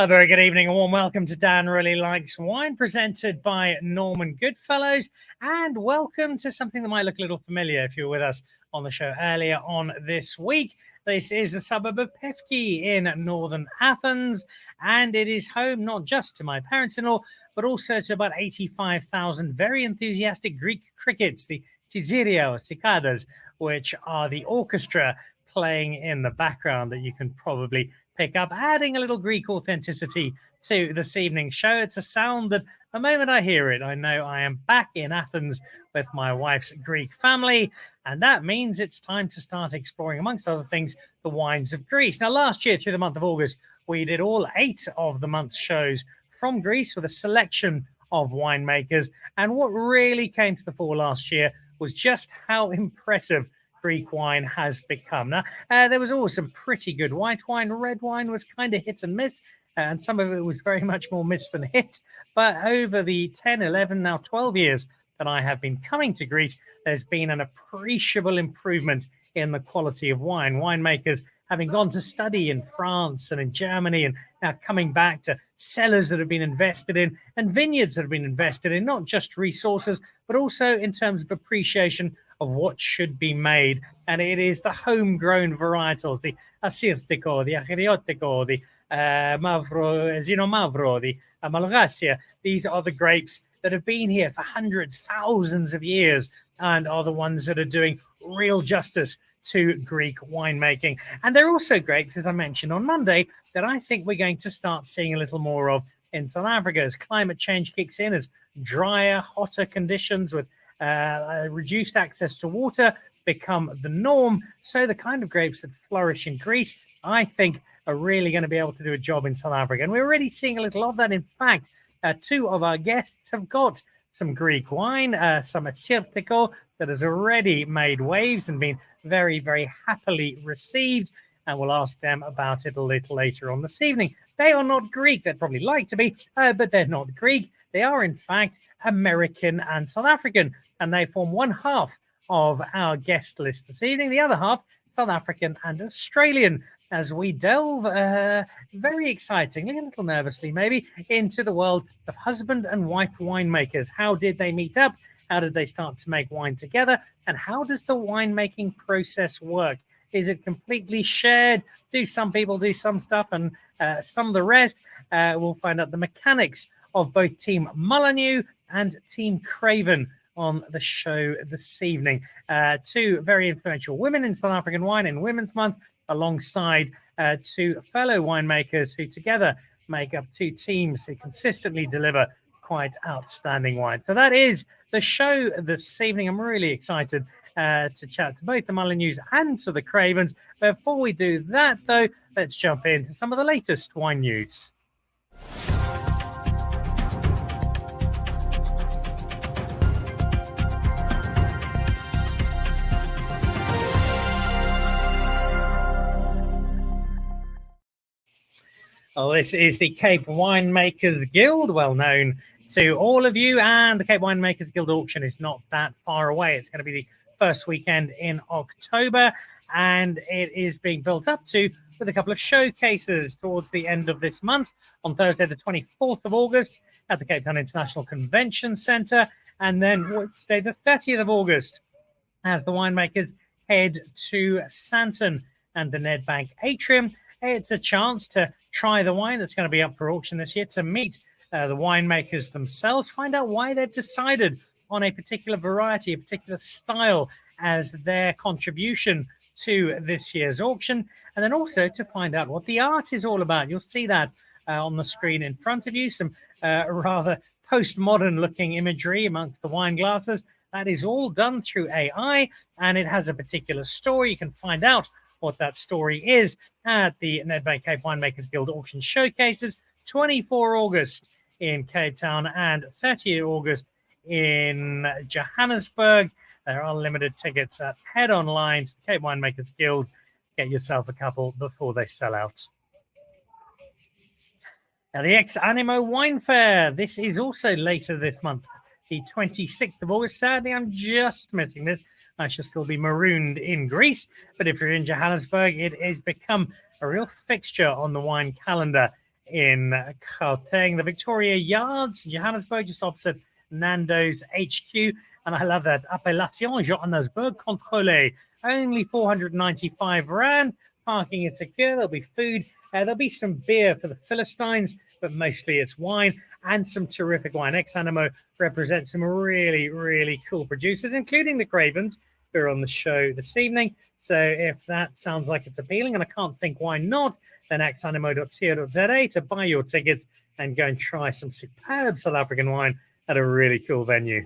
A very good evening, a warm welcome to Dan Really Likes Wine, presented by Norman Goodfellows, and welcome to something that might look a little familiar if you were with us on the show earlier on this week. This is the suburb of Pevki in northern Athens, and it is home not just to my parents-in-law, but also to about 85,000 very enthusiastic Greek crickets, the Tizirios, Cikadas, which are the orchestra playing in the background that you can probably pick up, adding a little Greek authenticity to this evening's show. It's a sound that the moment I hear it, I know I am back in Athens with my wife's Greek family, and that means it's time to start exploring, amongst other things, the wines of Greece. Now, last year, through the month of August, we did all 8 of the month's shows from Greece with a selection of winemakers, and what really came to the fore last year was just how impressive Greek wine has become. Now, there was always some pretty good white wine. Red wine was kind of hit and miss, and some of it was very much more miss than hit. But over the 10, 11, now 12 years that I have been coming to Greece, there's been an appreciable improvement in the quality of wine. Winemakers having gone to study in France and in Germany, and now coming back to cellars that have been invested in and vineyards that have been invested in, not just resources, but also in terms of appreciation of what should be made. And it is the homegrown varietals, the Assyrtiko, the Achiriotico, the Zino Mavro, the Malvasia. These are the grapes that have been here for hundreds, thousands of years, and are the ones that are doing real justice to Greek winemaking. And they're also grapes, as I mentioned on Monday, that I think we're going to start seeing a little more of in South Africa as climate change kicks in, as drier, hotter conditions with reduced access to water become the norm. So the kind of grapes that flourish in Greece, I think, are really going to be able to do a job in South Africa. And we're already seeing a little of that. In fact, 2 of our guests have got some Greek wine, some Assyrtiko, that has already made waves and been very, very happily received. And we'll ask them about it a little later on this evening. They are not Greek. They'd probably like to be, but they're not Greek. They are, in fact, American and South African, and they form one half of our guest list this evening. The other half, South African and Australian, as we delve very excitingly, a little nervously maybe, into the world of husband and wife winemakers. How did they meet up? How did they start to make wine together? And how does the winemaking process work? Is it completely shared? Do some people do some stuff and some of the rest? We'll find out the mechanics of both Team Mullineux and Team Craven on the show this evening. 2 very influential women in South African wine in Women's Month, alongside 2 fellow winemakers who together make up 2 teams who consistently deliver quite outstanding wine. So that is the show this evening. I'm really excited to chat to both the Mullineux and to the Cravens. Before we do that, though, let's jump into some of the latest wine news. Well, this is the Cape Winemakers Guild, well known to all of you, and the Cape Winemakers Guild auction is not that far away. It's going to be the first weekend in October, and it is being built up to with a couple of showcases towards the end of this month on Thursday, the 24th of August at the Cape Town International Convention Centre, and then Wednesday, the 30th of August, as the winemakers head to Santon and the Nedbank Atrium. It's a chance to try the wine that's going to be up for auction this year, to meet the winemakers themselves, find out why they've decided on a particular variety, a particular style as their contribution to this year's auction, and then also to find out what the art is all about. You'll see that on the screen in front of you, some rather postmodern looking imagery amongst the wine glasses. That is all done through AI, and it has a particular story. You can find out what that story is at the Nedbank Cape Winemakers Guild auction showcases, 24 August in Cape Town and 30 August in Johannesburg. There are limited tickets. Head online to Cape Winemakers Guild. Get yourself a couple before they sell out. Now, the Ex Animo Wine Fair. This is also later this month, the 26th of August. Sadly, I'm just missing this. I shall still be marooned in Greece. But if you're in Johannesburg, it has become a real fixture on the wine calendar in Gauteng, the Victoria Yards, Johannesburg, just opposite Nando's HQ. And I love that. Appellation Johannesburg Contrôlée. Only 495 Rand. Parking is secure. There'll be food. There'll be some beer for the Philistines, but mostly it's wine and some terrific wine. Ex-Animo represents some really, really cool producers, including the Cravens, who are on the show this evening. So if that sounds like it's appealing, and I can't think why not, then exanimo.co.za to buy your tickets and go and try some superb South African wine at a really cool venue.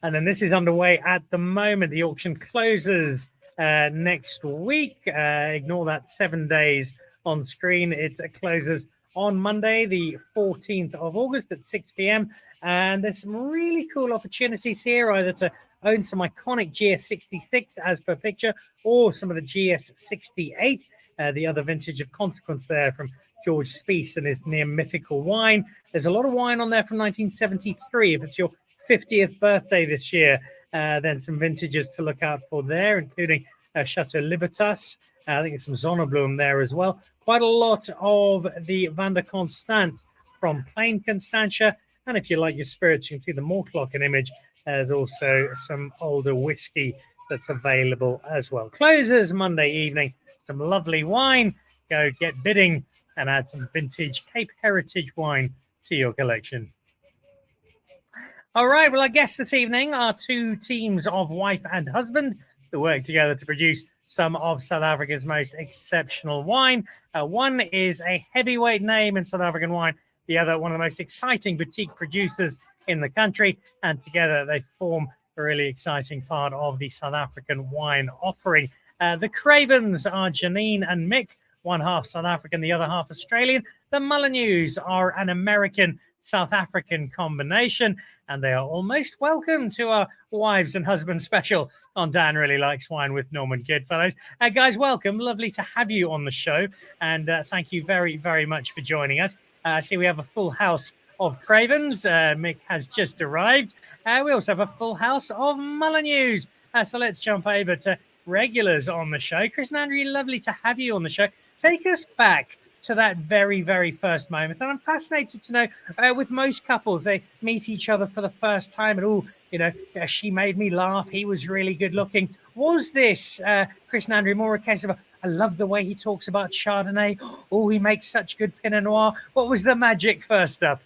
And then this is underway at the moment. The auction closes next week. Ignore that 7 days on screen. It closes on Monday, the 14th of August at 6 p.m. And there's some really cool opportunities here, either to own some iconic GS66 as per picture, or some of the GS68, the other vintage of consequence there from George Spiess and his near mythical wine. There's a lot of wine on there from 1973. If it's your 50th birthday this year, then some vintages to look out for there, including Chateau Libertas. I think it's some Zonneblum there as well. Quite a lot of the Van der Constant from Plain Constantia. And if you like your spirits, you can see the Mortlocken image. There's also some older whiskey that's available as well. Closes Monday evening. Some lovely wine. Go get bidding and add some vintage Cape Heritage wine to your collection. All right, well, our guests this evening are two teams of wife and husband who work together to produce some of South Africa's most exceptional wine. One is a heavyweight name in South African wine, the other one of the most exciting boutique producers in the country, and together they form a really exciting part of the South African wine offering. The Cravens are Jeanine and Mick, one half South African, the other half Australian. The Mullineux are an American South African combination, and they are almost welcome to our wives and husbands special on Dan Really Likes Wine with Norman Goodfellows. Guys, welcome. Lovely to have you on the show, and thank you very, very much for joining us. I see we have a full house of Cravens. Mick has just arrived. We also have a full house of Mullineux. So let's jump over to regulars on the show. Chris and Andrea, lovely to have you on the show. Take us back to that very, very first moment. And I'm fascinated to know, with most couples, they meet each other for the first time and, she made me laugh. He was really good looking. Was this, Chris and Andrea, more a case of, I love the way he talks about Chardonnay. Oh, he makes such good Pinot Noir. What was the magic first up?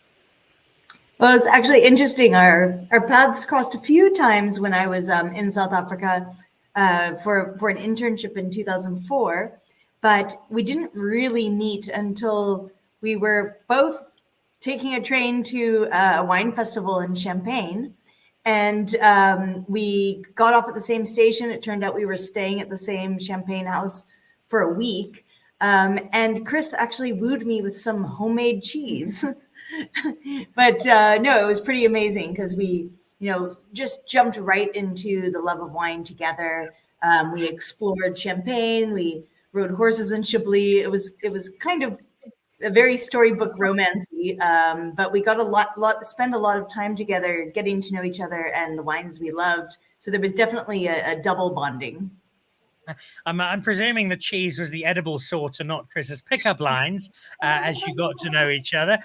Well, it's actually interesting. Our paths crossed a few times when I was in South Africa for an internship in 2004. But we didn't really meet until we were both taking a train to a wine festival in Champagne. And we got off at the same station. It turned out we were staying at the same Champagne house for a week. And Chris actually wooed me with some homemade cheese. But no, it was pretty amazing because we, just jumped right into the love of wine together. We explored Champagne. We rode horses in Chablis. It was kind of a very storybook romancy, but we got spend a lot of time together, getting to know each other and the wines we loved. So there was definitely a double bonding. I'm presuming the cheese was the edible sort and not Chris's pickup lines as you got to know each other.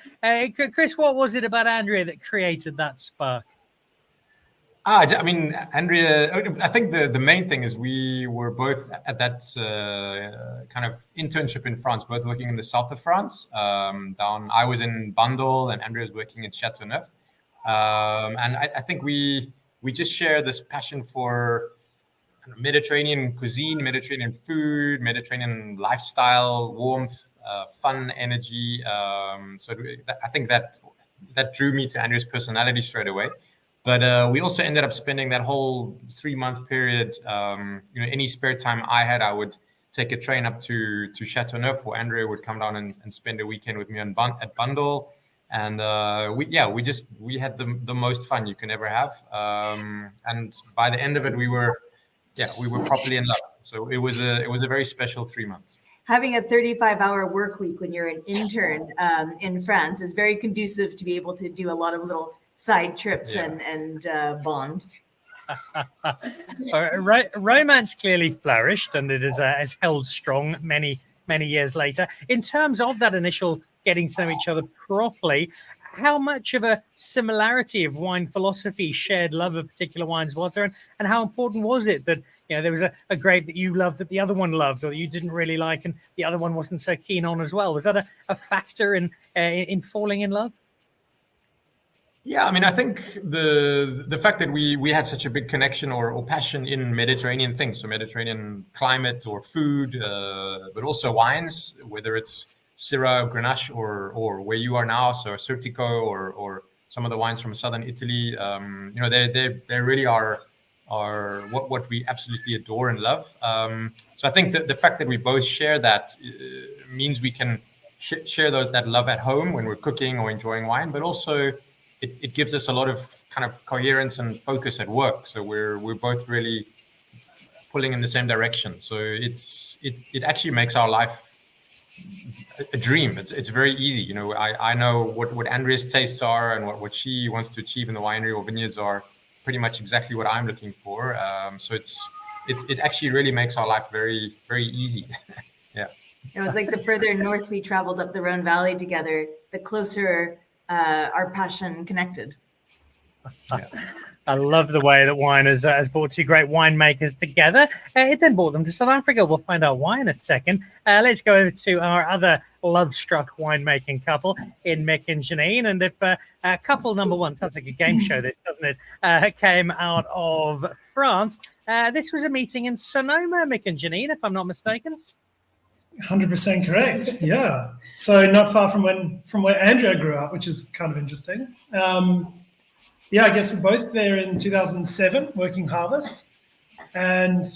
Chris, what was it about Andrea that created that spark? I mean, Andrea, I think the main thing is we were both at that kind of internship in France, both working in the south of France. I was in Bandol and Andrea was working in Châteauneuf. And I think we just share this passion for Mediterranean cuisine, Mediterranean food, Mediterranean lifestyle, warmth, fun, energy. So I think that drew me to Andrea's personality straight away. But we also ended up spending that whole 3-month period. Any spare time I had, I would take a train up to Châteauneuf, where Andrea would come down and spend a weekend with me at Bandol. And we had the most fun you can ever have. And by the end of it, we were properly in love. So it was a very special 3 months. Having a 35-hour work week when you're an intern in France is very conducive to be able to do a lot of little side trips and bond. Romance clearly flourished, and it has held strong many many years later. In terms of that initial getting to know each other properly, how much of a similarity of wine philosophy, shared love of particular wines was there, and how important was it that there was a grape that you loved that the other one loved, or you didn't really like and the other one wasn't so keen on as well? Was that a factor in falling in love? Yeah, I mean, I think the fact that we had such a big connection or passion in Mediterranean things, so Mediterranean climate or food, but also wines, whether it's Syrah, Grenache, or where you are now, so Certico or some of the wines from southern Italy, they really are what we absolutely adore and love. So I think that the fact that we both share that means we can share that love at home when we're cooking or enjoying wine, but also it gives us a lot of kind of coherence and focus at work. So we're both really pulling in the same direction. So it actually makes our life a dream. It's very easy. I know what Andrea's tastes are and what she wants to achieve in the winery or vineyards are pretty much exactly what I'm looking for. So it actually really makes our life very, very easy. Yeah. It was like the further north we traveled up the Rhone Valley together, the closer our passion connected. Yeah. I love the way that wine has brought two great winemakers together. It then brought them to South Africa. We'll find out why in a second. Let's go over to our other love-struck winemaking couple in Mick and Jeanine. And if couple number one, sounds like a game show, this, doesn't it, came out of France. This was a meeting in Sonoma, Mick and Jeanine, if I'm not mistaken. 100% correct. Yeah. So not far from where Andrea grew up, which is kind of interesting. Yeah, I guess we're both there in 2007, working harvest, and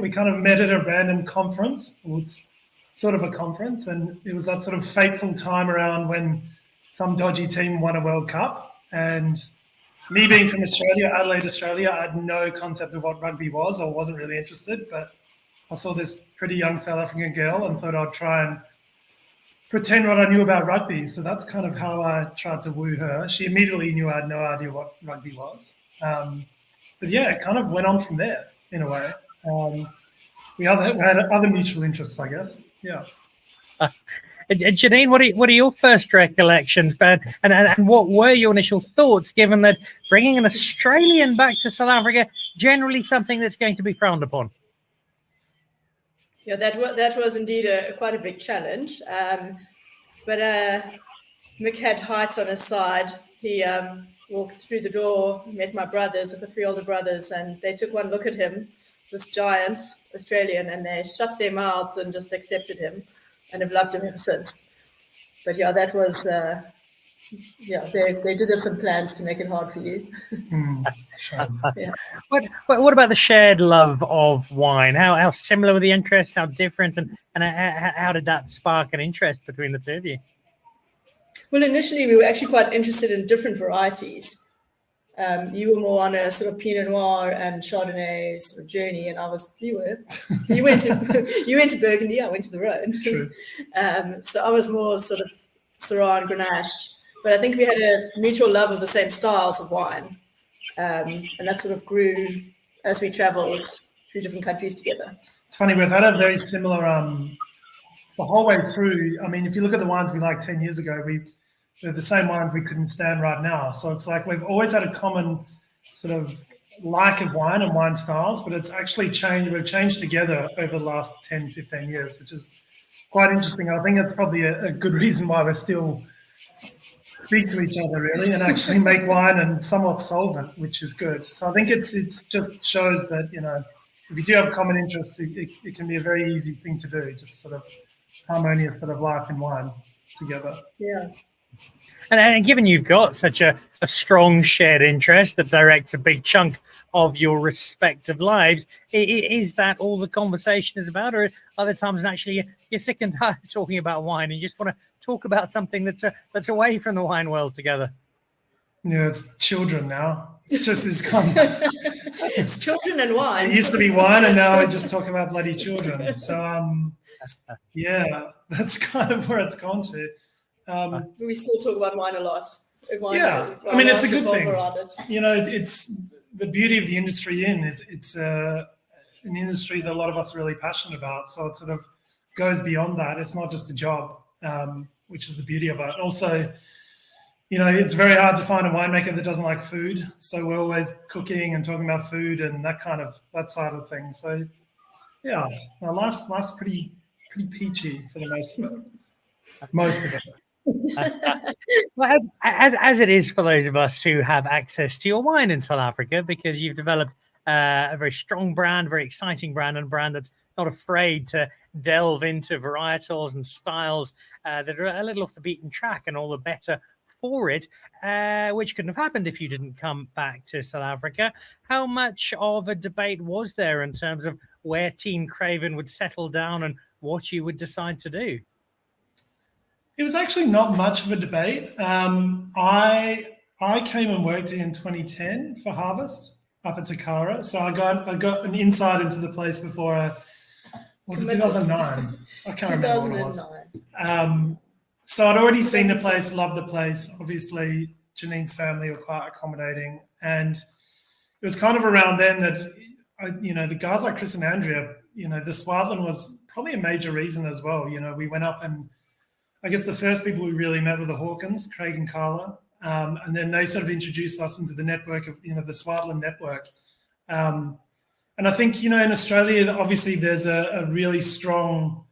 we kind of met at a random conference. Well, it's sort of a conference, and it was that sort of fateful time around when some dodgy team won a World Cup. And me being from Australia, Adelaide, Australia, I had no concept of what rugby was, or wasn't really interested, but I saw this pretty young South African girl and thought I'd try and pretend what I knew about rugby. So that's kind of how I tried to woo her. She immediately knew I had no idea what rugby was. But yeah, it kind of went on from there in a way. We had other mutual interests, I guess. Yeah. Jeanine, what are your first recollections, Ben? And what were your initial thoughts, given that bringing an Australian back to South Africa, generally something that's going to be frowned upon? Yeah, that was indeed quite a big challenge. But Mick had heights on his side. He walked through the door, met my brothers, the three older brothers, and they took one look at him, this giant Australian, and they shut their mouths and just accepted him and have loved him ever since. But yeah, that was, they did have some plans to make it hard for you. Yeah. What about the shared love of wine? How similar were the interests? How different? And how did that spark an interest between the two of you? Well, initially we were actually quite interested in different varieties. You were more on a sort of Pinot Noir and Chardonnay sort of journey, and you went to Burgundy. I went to the Rhone. True. So I was more sort of Syrah and Grenache, but I think we had a mutual love of the same styles of wine. And that sort of grew as we traveled through different countries together. It's funny, we've had a very similar, the whole way through. I mean, if you look at the wines we liked 10 years ago, they're the same wines we couldn't stand right now. So it's like we've always had a common sort of like of wine and wine styles, but it's actually changed. We've changed together over the last 10, 15 years, which is quite interesting. I think that's probably a good reason why we're still speak to each other really and actually make wine and somewhat solvent, which is good. So I think it's just shows that, if you do have common interests, it can be a very easy thing to do, just sort of harmonious sort of life and wine together. Yeah. And given you've got such a strong shared interest that directs a big chunk of your respective lives, is that all the conversation is about? Or other times actually you're sick and tired of talking about wine and you just want to talk about something that's away from the wine world together? Yeah, it's children now. It's just this kind of... It's children and wine. It used to be wine, and now we just talk about bloody children. So, yeah, that's kind of where it's gone to. We still talk about wine a lot. I mean, it's a good thing. It's the beauty of the industry it's an industry that a lot of us are really passionate about. So it's sort of goes beyond that. It's not just a job, which is the beauty of it. Also, it's very hard to find a winemaker that doesn't like food. So we're always cooking and talking about food and that side of things. So yeah, life's pretty peachy for the most of it. Well, as it is for those of us who have access to your wine in South Africa, because you've developed a very strong brand, very exciting brand, and a brand that's not afraid to delve into varietals and styles that are a little off the beaten track, and all the better for it, which couldn't have happened if you didn't come back to South Africa. How much of a debate was there in terms of where Team Craven would settle down and what you would decide to do? It was actually not much of a debate. I came and worked in 2010 for Harvest up at Takara, so I got an insight into the place before. Was it 2009? I can't remember what it was. So I'd already seen the place, loved the place. Obviously, Jeanine's family were quite accommodating, and it was kind of around then that the guys like Chris and Andrea, the Swartland was probably a major reason as well. We went up, and I guess the first people we really met were the Hawkins, Craig and Carla, and then they sort of introduced us into the network of the Swartland network. And I think in Australia, obviously there's a really strong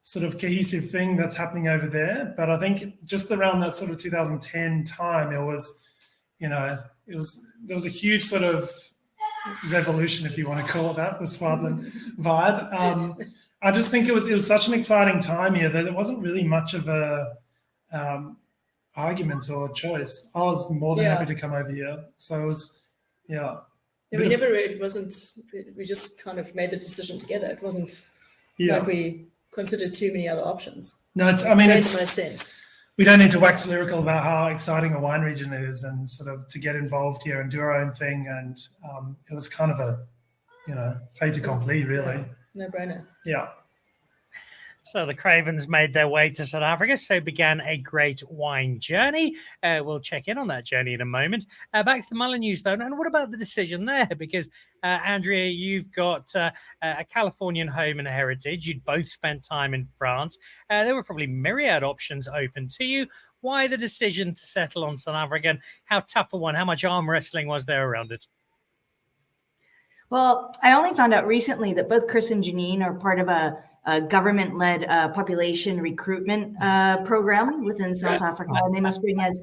sort of cohesive thing that's happening over there. But I think just around that sort of 2010 time, there was a huge sort of revolution, if you want to call it that, the Swartland vibe. I just think it was such an exciting time here that it wasn't really much of a argument or choice. I was more than happy to come over here. So it was, we just kind of made the decision together. It wasn't like we considered too many other options. No, it made the most sense. We don't need to wax lyrical about how exciting a wine region it is, and sort of to get involved here and do our own thing. And it was kind of a, fait accompli, really. No brainer. Yeah. So the Cravens made their way to South Africa, so began a great wine journey. We'll check in on that journey in a moment. Back to the Mullineux, though. And what about the decision there? Because, Andrea, you've got a Californian home and heritage. You'd both spent time in France. There were probably myriad options open to you. Why the decision to settle on South Africa, and how tough a one? How much arm wrestling was there around it? Well, I only found out recently that both Chris and Jeanine are part of a government-led population recruitment program within South Africa, and they must bring as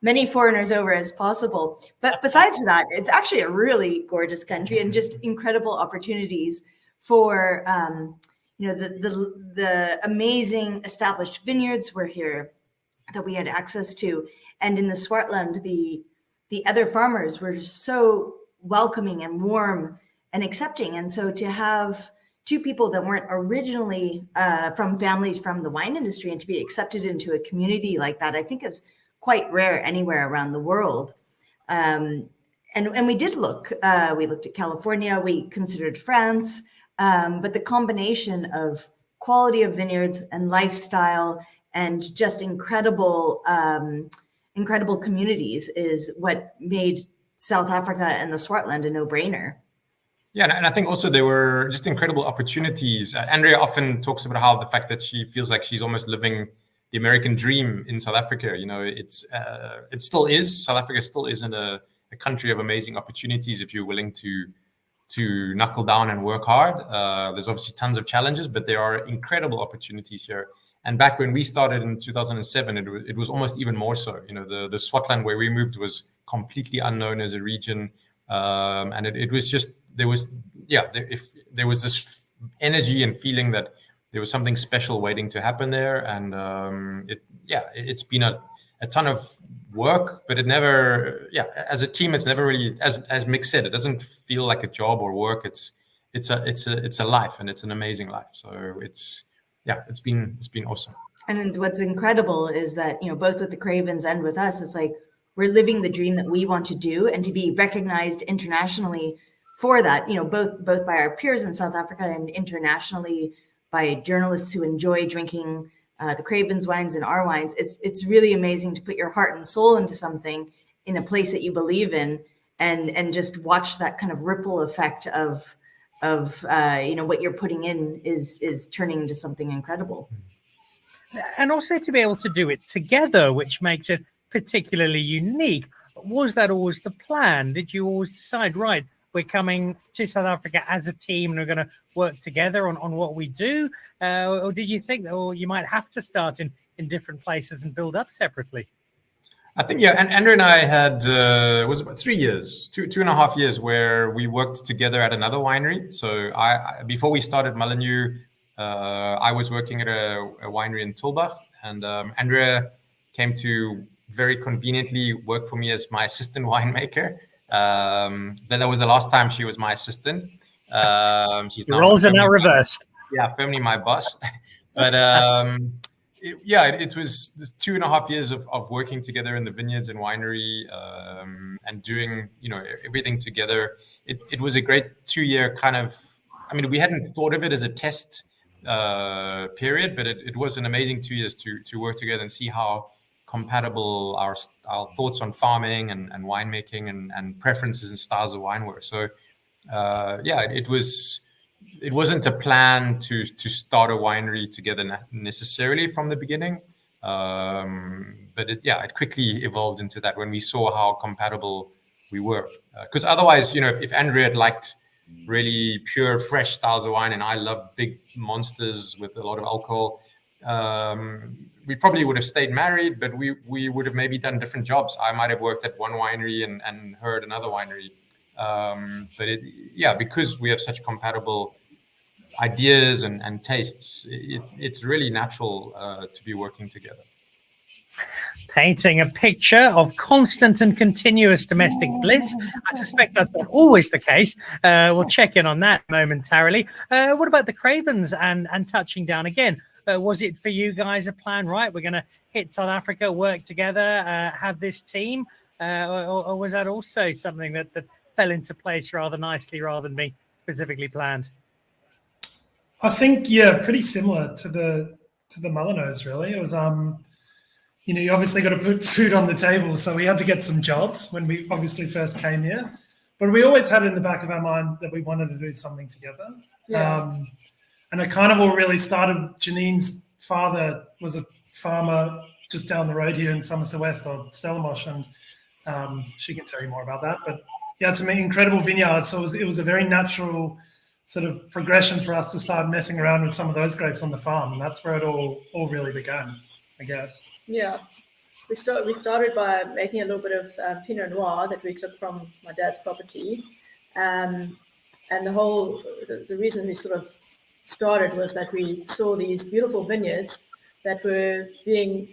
many foreigners over as possible. But besides that, it's actually a really gorgeous country and just incredible opportunities for the amazing established vineyards were here that we had access to, and in the Swartland, the other farmers were just so welcoming and warm and accepting, and so to have two people that weren't originally from families from the wine industry and to be accepted into a community like that, I think is quite rare anywhere around the world. And we did look. We looked at California. We considered France. But the combination of quality of vineyards and lifestyle and just incredible communities is what made South Africa and the Swartland a no-brainer. Yeah, and I think also there were just incredible opportunities. Andrea often talks about how the fact that she feels like she's almost living the American dream in South Africa. It still is. South Africa still isn't a country of amazing opportunities if you're willing to knuckle down and work hard. There's obviously tons of challenges, but there are incredible opportunities here. And back when we started in 2007, it was almost even more so. The Swartland where we moved was completely unknown as a region. And it was just, there was this energy and feeling that there was something special waiting to happen there. And it's been a ton of work, but it never, as a team, it's never really, as Mick said, it doesn't feel like a job or work. It's a life, and it's an amazing life. So it's been awesome. And what's incredible is that, both with the Cravens and with us, it's like, we're living the dream that we want to do, and to be recognized internationally for that, both by our peers in South Africa and internationally by journalists who enjoy drinking the Craven's wines and our wines. It's really amazing to put your heart and soul into something in a place that you believe in, and just watch that kind of ripple effect of what you're putting in is turning into something incredible. And also to be able to do it together, which makes it particularly unique. Was that always the plan? Did you always decide, right, we're coming to South Africa as a team and we're going to work together on what we do? Or did you think that you might have to start in different places and build up separately? I think, yeah, and Andrea and I had, it was about 3 years, two and a half years where we worked together at another winery. So I before we started Mullineux, I was working at a winery in Tilburg, and Andrea came to very conveniently work for me as my assistant winemaker. That was the last time she was my assistant. The roles are now reversed. Yeah, firmly my boss. But it was 2.5 years of working together in the vineyards and winery, and doing everything together. It was a great 2-year kind of. I mean, we hadn't thought of it as a test period, but it was an amazing 2 years to work together and see how compatible our thoughts on farming and winemaking and preferences and styles of wine were. So it wasn't a plan to start a winery together necessarily from the beginning, but it quickly evolved into that when we saw how compatible we were. Because otherwise, if Andrea had liked really pure, fresh styles of wine and I love big monsters with a lot of alcohol, we probably would have stayed married, but we would have maybe done different jobs. I might have worked at one winery and her at another winery. But because we have such compatible ideas and tastes, it's really natural to be working together. Painting a picture of constant and continuous domestic bliss. I suspect that's not always the case. We'll check in on that momentarily. What about the Cravens and touching down again? Was it for you guys a plan, right? We're going to hit South Africa, work together, have this team? Or was that also something that fell into place rather nicely rather than being specifically planned? I think, pretty similar to the Mullineux, really. It was, you obviously got to put food on the table. So we had to get some jobs when we obviously first came here. But we always had it in the back of our mind that we wanted to do something together. Yeah. And it kind of all really started. Jeanine's father was a farmer just down the road here in Somerset West, or Stellenbosch, and she can tell you more about that. But yeah, it's an incredible vineyard. So it was a very natural sort of progression for us to start messing around with some of those grapes on the farm, and that's where it all really began, I guess. Yeah, we started by making a little bit of Pinot Noir that we took from my dad's property, and the reason we sort of started was that we saw these beautiful vineyards that were being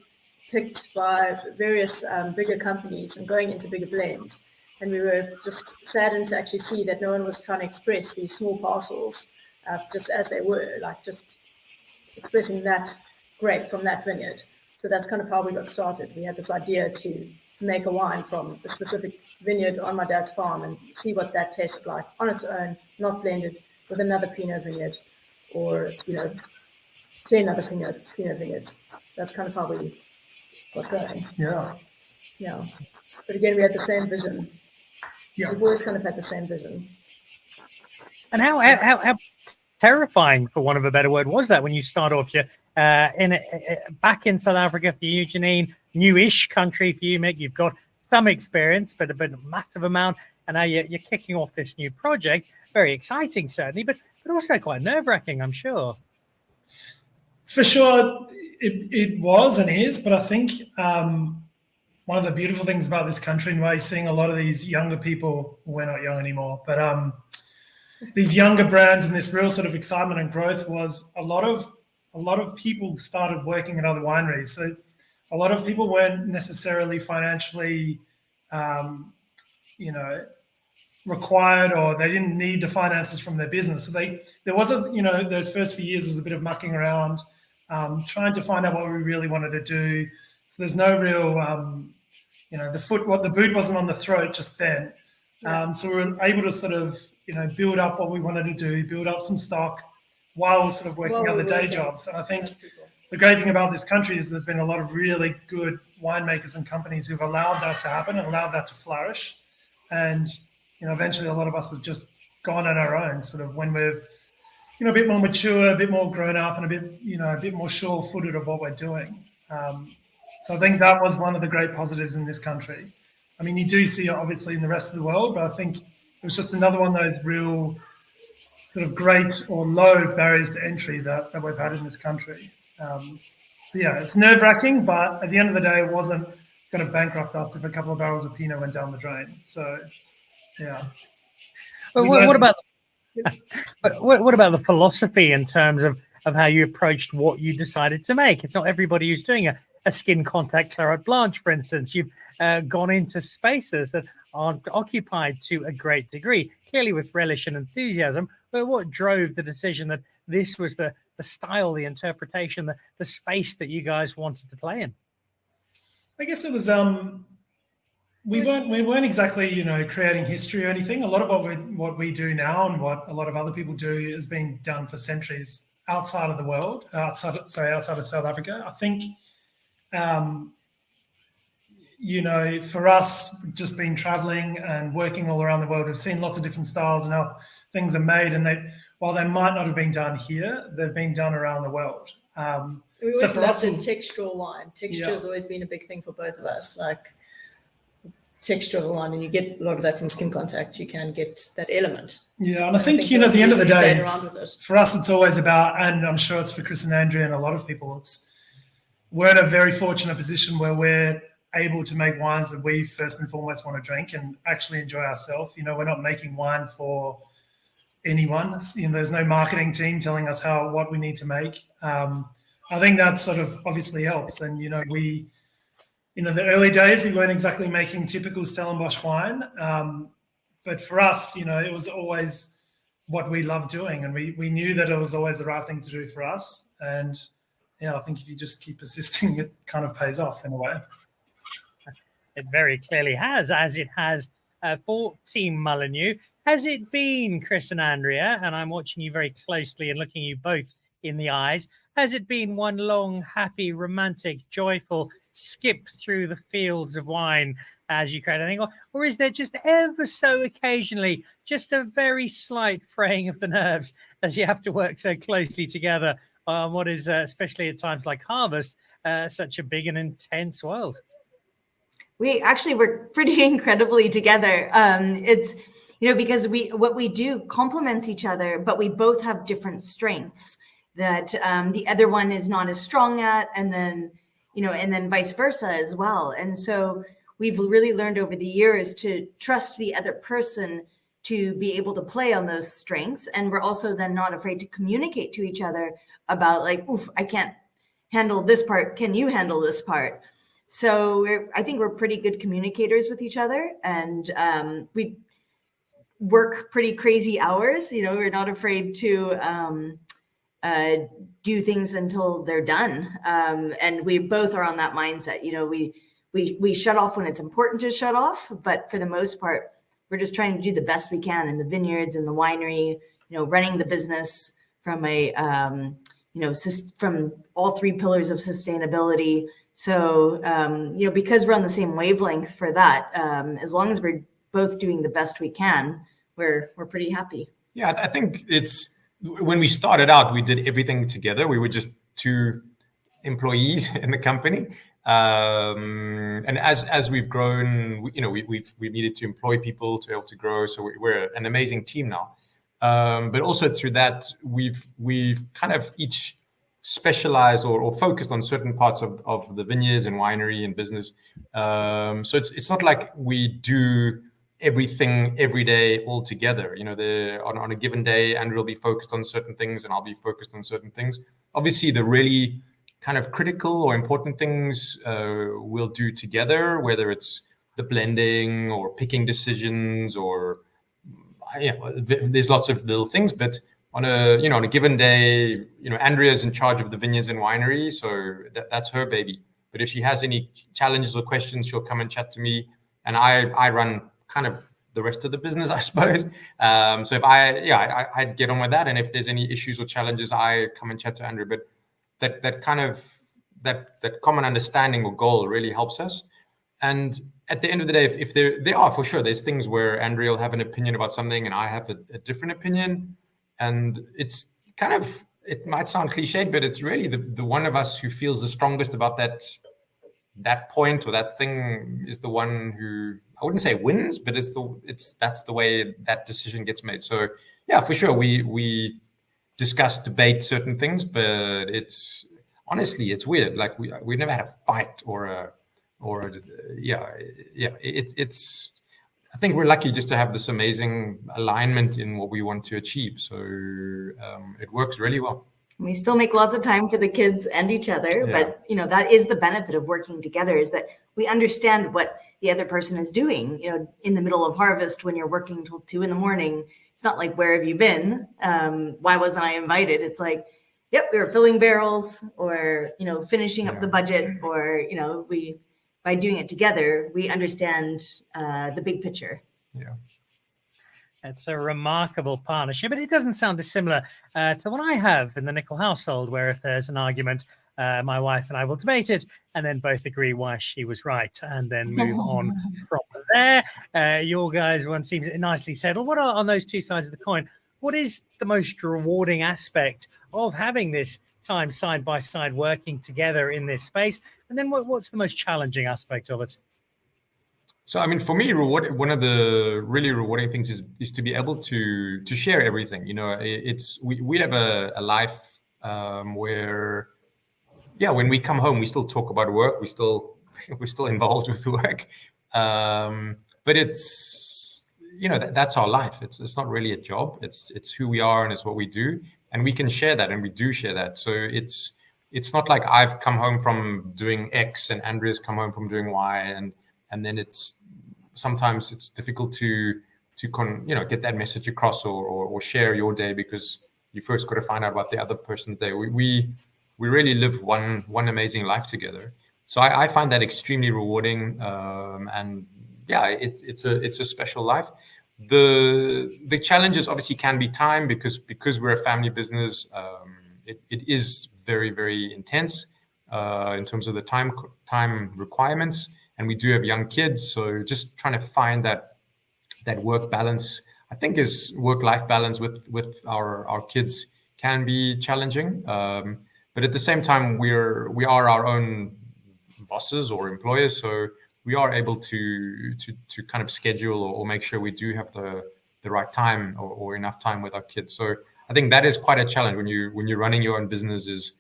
picked by various bigger companies and going into bigger blends. And we were just saddened to actually see that no one was trying to express these small parcels just as they were, like just expressing that grape from that vineyard. So that's kind of how we got started. We had this idea to make a wine from a specific vineyard on my dad's farm and see what that tasted like on its own, not blended with another Pinot vineyard or, 10 other Pinot vineyards. That's kind of how we got going. Yeah. But again, we had the same vision. Yeah. We've always kind of had the same vision. And how terrifying, for want of a better word, was that when you start off back in South Africa for you, Jeanine, newish country for you, Mick? You've got some experience, but a massive amount, and now you're kicking off this new project. Very exciting, certainly, but also quite nerve-wracking, I'm sure. For sure, it was and is, but I think one of the beautiful things about this country, and why you're seeing a lot of these younger people, we're not young anymore, but these younger brands and this real sort of excitement and growth was a lot of people started working at other wineries. So a lot of people weren't necessarily financially, required, or they didn't need the finances from their business. So there wasn't, those first few years was a bit of mucking around, trying to find out what we really wanted to do. So there's no real, the boot wasn't on the throat just then. So we were able to sort of, build up what we wanted to do, build up some stock while sort of working other day jobs. And I think the great thing about this country is there's been a lot of really good winemakers and companies who've allowed that to happen and allowed that to flourish. And, eventually a lot of us have just gone on our own, sort of when we're, a bit more mature, a bit more grown up, and a bit more sure-footed of what we're doing. So I think that was one of the great positives in this country. I mean, you do see it obviously in the rest of the world, but I think it was just another one of those real sort of great or low barriers to entry that we've had in this country. Yeah, it's nerve-wracking, but at the end of the day, it wasn't going to bankrupt us if a couple of barrels of Pinot went down the drain. So, yeah. But what about the philosophy in terms of how you approached what you decided to make? It's not everybody who's doing a skin contact claret blanche, for instance. You've gone into spaces that are occupied to a great degree, clearly with relish and enthusiasm. But what drove the decision that this was the style, the interpretation, the space that you guys wanted to play in? I guess it was we weren't exactly creating history or anything. A lot of what we do now and what a lot of other people do has been done for centuries outside of the world, outside of South Africa. I think for us, just been traveling and working all around the world, we've seen lots of different styles and how things are made, and while they might not have been done here, they've been done around the world. We always loved in textural wine. Texture has always been a big thing for both of us. Like texture of the wine, and you get a lot of that from skin contact. You can get that element. Yeah, and I think at the end of the day, for us, it's always about, and I'm sure it's for Chris and Andrea and a lot of people, we're in a very fortunate position where we're able to make wines that we first and foremost want to drink and actually enjoy ourselves. We're not making wine for anyone. There's no marketing team telling us what we need to make. I think that sort of obviously helps. And, we, the early days, we weren't exactly making typical Stellenbosch wine. But for us, it was always what we loved doing. And we knew that it was always the right thing to do for us. And, I think if you just keep persisting, it kind of pays off in a way. It very clearly has, as it has for Team Mullineux. Has it been, Chris and Andrea, and I'm watching you very closely and looking you both in the eyes, has it been one long, happy, romantic, joyful skip through the fields of wine as you create anything? Or is there just ever so occasionally just a very slight fraying of the nerves as you have to work so closely together on what is, especially at times like harvest, such a big and intense world? We actually work pretty incredibly together. It's, because what we do complements each other, but we both have different strengths that the other one is not as strong at, and then vice versa as well. And so we've really learned over the years to trust the other person to be able to play on those strengths. And we're also then not afraid to communicate to each other about oof, I can't handle this part. Can you handle this part? So I think we're pretty good communicators with each other, and we work pretty crazy hours. We're not afraid to do things until they're done. And we both are on that mindset. We shut off when it's important to shut off, but for the most part, we're just trying to do the best we can in the vineyards and the winery, running the business from from all three pillars of sustainability. So, because we're on the same wavelength for that, as long as we're both doing the best we can, we're pretty happy. Yeah, I think when we started out, we did everything together. We were just two employees in the company. And as we've grown, we've needed to employ people to be able to grow. So we're an amazing team now. But also through that, we've kind of each specialized or focused on certain parts of the vineyards and winery and business. So it's not like we do everything every day all together. On a given day, Andrew will be focused on certain things and I'll be focused on certain things. Obviously, the really kind of critical or important things we'll do together, whether it's the blending or picking decisions or there's lots of little things, but on a given day, Andrea's in charge of the vineyards and winery, so that's her baby. But if she has any challenges or questions, she'll come and chat to me, and I run kind of the rest of the business, I suppose. So if I'd get on with that, and if there's any issues or challenges, I come and chat to Andrea. But that kind of that common understanding or goal really helps us. And at the end of the day, if there are for sure, there's things where Andrea will have an opinion about something and I have a different opinion. And it's kind of, it might sound cliched, but it's really the one of us who feels the strongest about that point or that thing is the one who, I wouldn't say wins, but that's the way that decision gets made. So yeah, for sure, we discuss, debate certain things, but it's honestly, it's weird. Like we never had a fight it's I think we're lucky just to have this amazing alignment in what we want to achieve. So it works really well. We still make lots of time for the kids and each other, but that is the benefit of working together, is that we understand what the other person is doing. In the middle of harvest, when you're working till 2 a.m, it's not like, where have you been? Why wasn't I invited? It's like, yep, we were filling barrels, or finishing up the budget, or by doing it together, we understand the big picture. Yeah. It's a remarkable partnership, but it doesn't sound dissimilar to what I have in the Nicholl household, where if there's an argument, my wife and I will debate it and then both agree why she was right and then move on from there. Your guys' one seems nicely settled. What are, on those two sides of the coin, what is the most rewarding aspect of having this time side by side working together in this space? And then what's the most challenging aspect of it? So, I mean, for me, one of the really rewarding things is to be able to share everything. We have a life where, when we come home, we still talk about work. We're still involved with work, but it's that's our life. It's not really a job. It's who we are and it's what we do, and we can share that, and we do share that. So it's not like I've come home from doing X and Andrea's come home from doing Y, and then sometimes it's difficult to get that message across or share your day, because you first got to find out about the other person's day. We really live one amazing life together. So I find that extremely rewarding, and it's a special life. The challenges obviously can be time, because we're a family business. It is very, very intense in terms of the time requirements. And we do have young kids, so just trying to find that work balance, I think, is work-life balance with our kids can be challenging. But at the same time, we are our own bosses or employers, so we are able to kind of schedule or make sure we do have the right time or enough time with our kids. So I think that is quite a challenge when you're running your own business.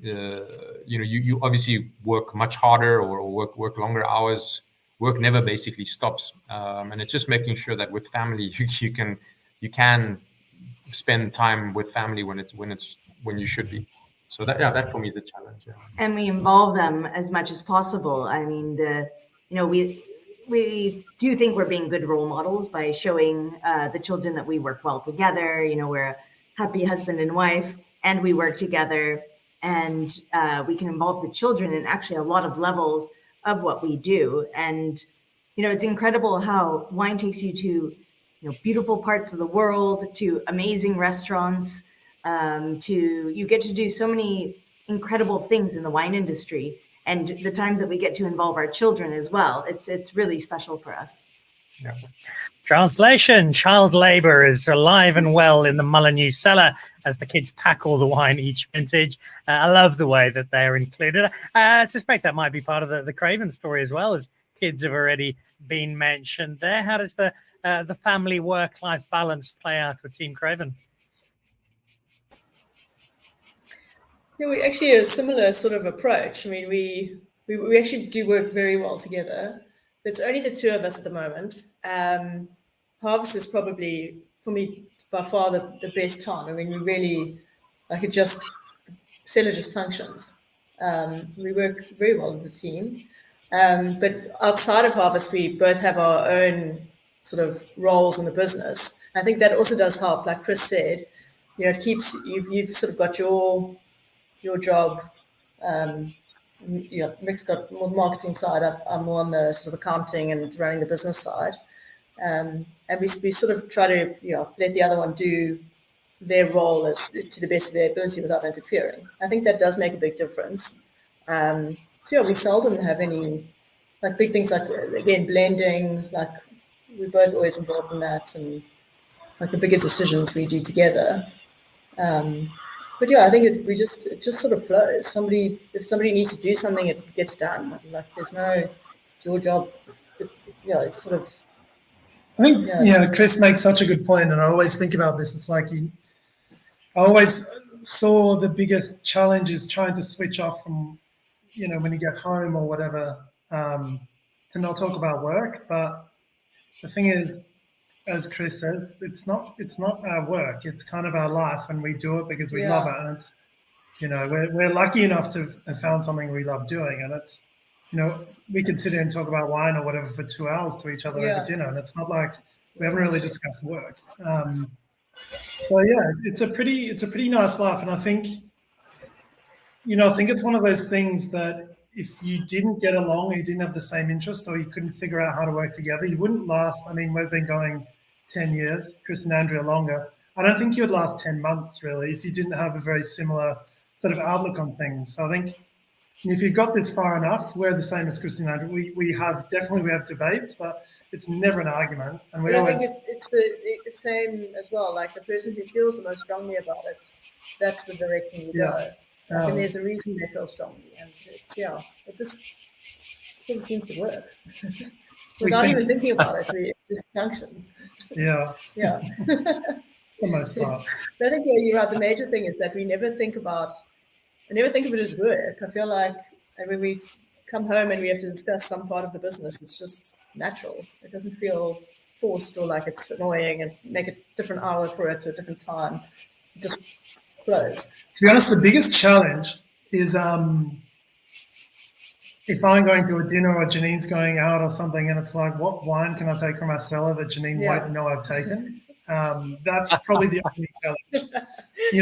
You obviously work much harder or work longer hours. Work never basically stops, and it's just making sure that with family you can spend time with family when you should be. So that for me is a challenge. Yeah. And we involve them as much as possible. I mean, we do think we're being good role models by showing the children that we work well together. We're a happy husband and wife, and we work together. And we can involve the children in actually a lot of levels of what we do. And, it's incredible how wine takes you to, beautiful parts of the world, to amazing restaurants, you get to do so many incredible things in the wine industry. And the times that we get to involve our children as well, it's really special for us. Yeah. Translation: child labor is alive and well in the Mullineux cellar as the kids pack all the wine each vintage. I love the way that they're included. I suspect that might be part of the Craven story as well, as kids have already been mentioned there. How does the family work-life balance play out with Team Craven? Yeah, we actually have a similar sort of approach. I mean, we actually do work very well together. It's only the two of us at the moment. Harvest is probably, for me, by far the best time. I mean, we really, cellar just functions. We work very well as a team. But outside of harvest, we both have our own sort of roles in the business. I think that also does help. Like Chris said, it keeps, you've sort of got your job. Mick's got more marketing side. I'm more on the sort of accounting and running the business side. And we sort of try to let the other one do their role as to the best of their ability without interfering. I think that does make a big difference. We seldom have any like big things like, again, blending, like we're both always involved in that, and like the bigger decisions we do together. But yeah, I think it just sort of flows. If somebody needs to do something, it gets done. Like there's no, it's your job. It's sort of. I think Chris makes such a good point, and I always think about this. It's like I always saw the biggest challenge is trying to switch off from, when you get home or whatever, to not talk about work. But the thing is, as Chris says, it's not our work. It's kind of our life, and we do it because we love it. And it's, we're lucky enough to have found something we love doing, and it's, we can sit here and talk about wine or whatever for 2 hours to each other over dinner, and it's not like we haven't really discussed work. So yeah, it's a pretty nice life, and I think it's one of those things that if you didn't get along, or you didn't have the same interest, or you couldn't figure out how to work together, you wouldn't last. I mean, we've been going 10 years, Chris and Andrea longer. I don't think you would last 10 months really if you didn't have a very similar sort of outlook on things. So I think if you've got this far enough, we're the same as Chris and Andrea. We have debates, but it's never an argument. And we always. I think it's the same as well. Like the person who feels the most strongly about it, that's the direction you go. And there's a reason they feel strongly, and it just doesn't seem to work. Without even thinking about it, it just functions. Yeah. Yeah. For the most part. But I think you're right. The major thing is that I never think of it as work. I feel like when we come home and we have to discuss some part of the business, it's just natural. It doesn't feel forced or like it's annoying and make a different hour for it or a different time. It just flows. To be honest, the biggest challenge is if I'm going to a dinner or Janine's going out or something, and it's like, what wine can I take from our cellar that Jeanine won't know I've taken? That's probably the only challenge.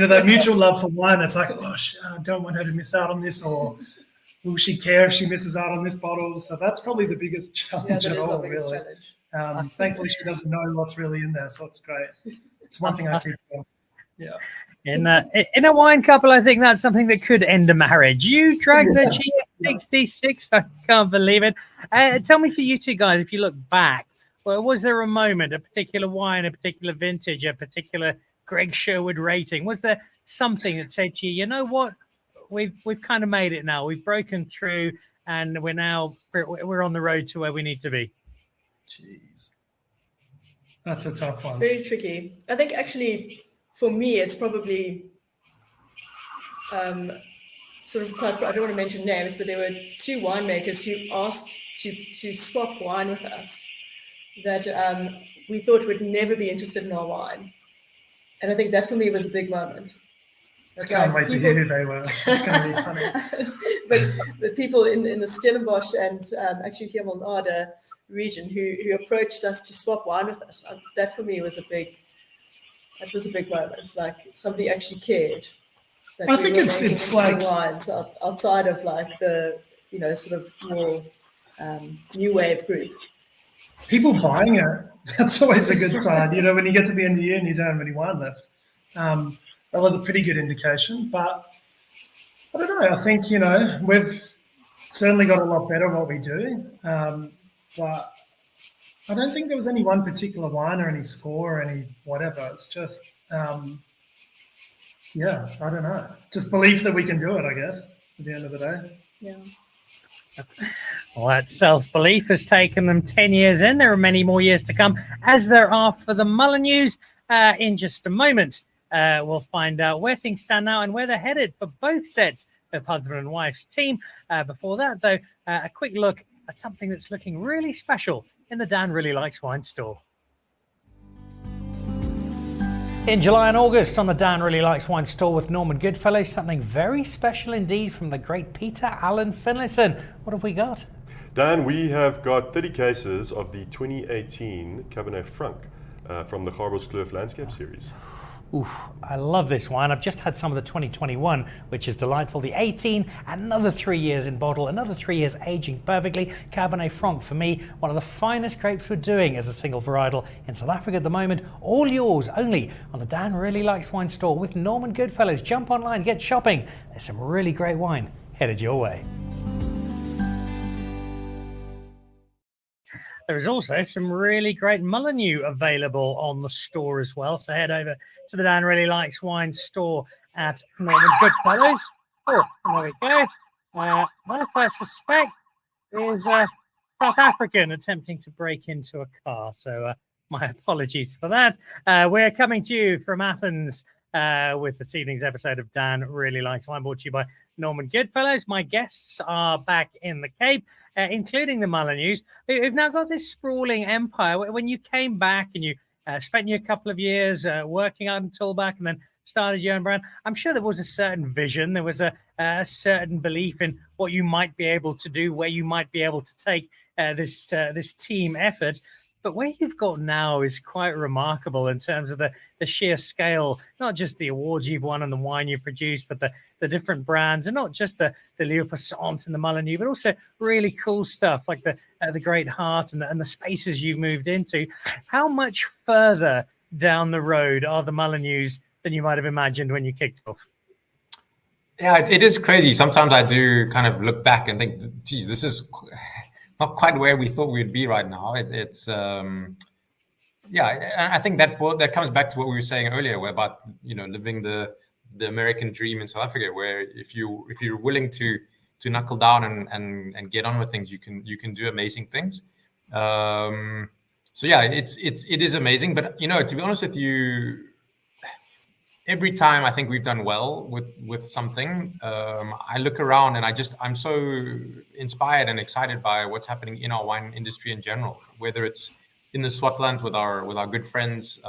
That mutual love for wine. It's like, I don't want her to miss out on this, or will she care if she misses out on this bottle? So that's probably the biggest challenge at all, really. Thankfully, she doesn't know what's really in there, so it's great. It's one thing I keep going. Yeah. In a wine couple, I think that's something that could end a marriage. You dragged the GF66. I can't believe it. Tell me, for you two guys, if you look back, was there a moment, a particular wine, a particular vintage, a particular Greg Sherwood rating? Was there something that said to you, you know what, we've kind of made it now. We've broken through, and we're on the road to where we need to be? Jeez, that's a tough one. It's very tricky. I think actually, for me, it's probably sort of quite, I don't want to mention names, but there were two winemakers who asked to swap wine with us that we thought would never be interested in our wine. And I think that for me was a big moment. I can't wait to hear who they were. It's going to be funny. but people in the Stellenbosch and actually here Mullineux region who approached us to swap wine with us, that for me was a big moment. Like somebody actually cared. That I think it's like wines outside of like the sort of more new wave group. People buying it. That's always a good sign. When you get to the end of the year and you don't have any wine left. That was a pretty good indication. But I don't know. I think we've certainly got a lot better at what we do. But I don't think there was any one particular wine or any score or any whatever. It's just, I don't know. Just belief that we can do it, I guess, at the end of the day. Yeah. Well, that self-belief has taken them 10 years in. There are many more years to come, as there are for the Mullineux. In just a moment, we'll find out where things stand now and where they're headed for both sets of husband and wife's team. Before that, though, a quick look at something that's looking really special in the Dan Really Likes Wine store. In July and August on the Dan Really Likes Wine store with Norman Goodfellows, something very special indeed from the great Peter Allen Finlayson. What have we got? Dan, we have got 30 cases of the 2018 Cabernet Franc from the Garboskloof Landscape Series. Oof, I love this wine. I've just had some of the 2021, which is delightful. The 18, another 3 years in bottle, another 3 years aging perfectly. Cabernet Franc, for me, one of the finest grapes we're doing as a single varietal in South Africa at the moment. All yours, only on the Dan Really Likes Wine store with Norman Goodfellows. Jump online, get shopping. There's some really great wine headed your way. there is also some really great Mullineux available on the store as well. So head over to the Dan Really Likes Wine store at Norman Goodfellows. Oh, and there we go. That I suspect is South African attempting to break into a car. So my apologies for that. We're coming to you from Athens with this evening's episode of Dan Really Likes Wine, brought to you by Norman Goodfellows. My guests are back in the Cape, including the Mullineux, who've now got this sprawling empire. When you came back and you spent your couple of years working out in Tulbagh and then started your own brand, I'm sure there was a certain vision, there was a certain belief in what you might be able to do, where you might be able to take this team effort. But where you've got now is quite remarkable in terms of the sheer scale, not just the awards you've won and the wine you've produced, but the different brands, and not just the Lieu Passant and the Mullineux, but also really cool stuff like the Great Heart and the spaces you've moved into. How much further down the road are the Mullineux than you might have imagined when you kicked off? Yeah, it is crazy. Sometimes I do kind of look back and think, geez, this is not quite where we thought we'd be right now. It's I think that comes back to what we were saying earlier about living the American dream in South Africa, where if you're willing to knuckle down and get on with things, you can do amazing things. So yeah, it is amazing. But to be honest with you, every time I think we've done well with something, I look around and I'm so inspired and excited by what's happening in our wine industry in general, whether it's in the Swartland with our good friends,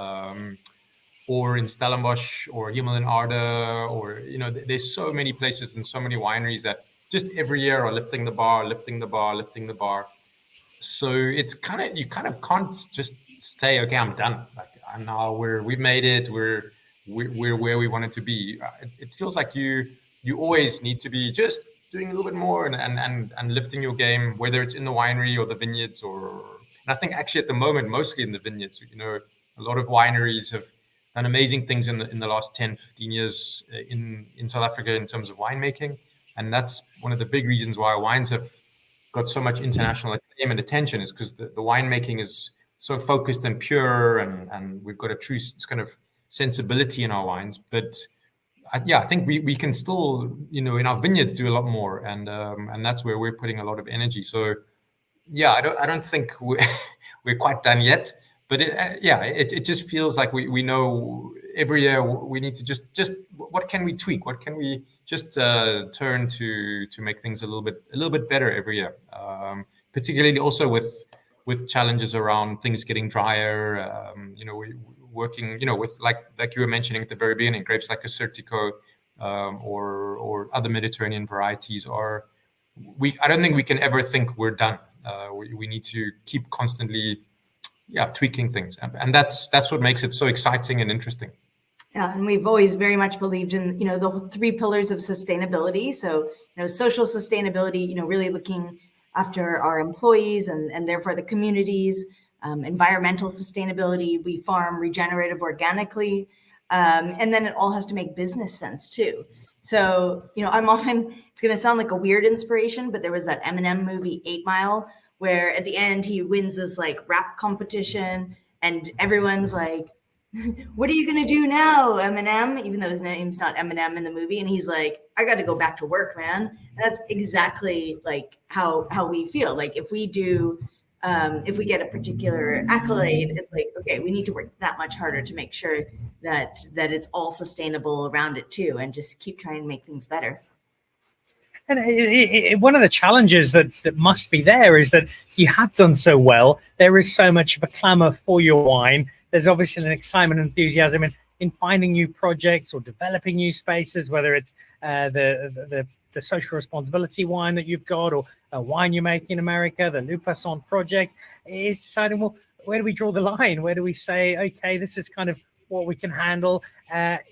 or in Stellenbosch or Himmel en Aarde, or there's so many places and so many wineries that just every year are lifting the bar. So it's you kind of can't just say, okay, I'm done. Like now we've made it. We're where we want it to be. It feels like you always need to be just doing a little bit more and lifting your game, whether it's in the winery or the vineyards, and I think actually at the moment, mostly in the vineyards. A lot of wineries have done amazing things in the last 10, 15 years in South Africa in terms of winemaking. And that's one of the big reasons why wines have got so much international acclaim and attention, is because the winemaking is so focused and pure, and we've got a true kind of sensibility in our wines. But I think we can still, in our vineyards, do a lot more, and that's where we're putting a lot of energy. So yeah, I don't think we're quite done yet, but it just feels like we know every year we need to just what can we tweak, what can we just turn to make things a little bit better every year, particularly also with challenges around things getting drier. We working, with like you were mentioning at the very beginning, grapes like a Certico, or other Mediterranean varieties I don't think we can ever think we're done. We need to keep constantly tweaking things, and that's what makes it so exciting and interesting. Yeah, and we've always very much believed in the three pillars of sustainability. So social sustainability, really looking after our employees and therefore the communities. Environmental sustainability, we farm regenerative organically, and then it all has to make business sense too. So I'm often, it's going to sound like a weird inspiration, but there was that Eminem movie 8 Mile, where at the end he wins this like rap competition and everyone's like, what are you going to do now, Eminem? Even though his name's not Eminem in the movie. And he's like, I got to go back to work, man. And that's exactly like how we feel. Like if we get a particular accolade, it's like, okay, we need to work that much harder to make sure that it's all sustainable around it too, and just keep trying to make things better. And one of the challenges that must be there is that you have done so well. There is so much of a clamor for your wine. There's obviously an excitement and enthusiasm in finding new projects or developing new spaces, whether it's the social responsibility wine that you've got, or a wine you make in America, the Lieu Passant project. It's deciding, well, where do we draw the line? Where do we say, okay, this is kind of what we can handle,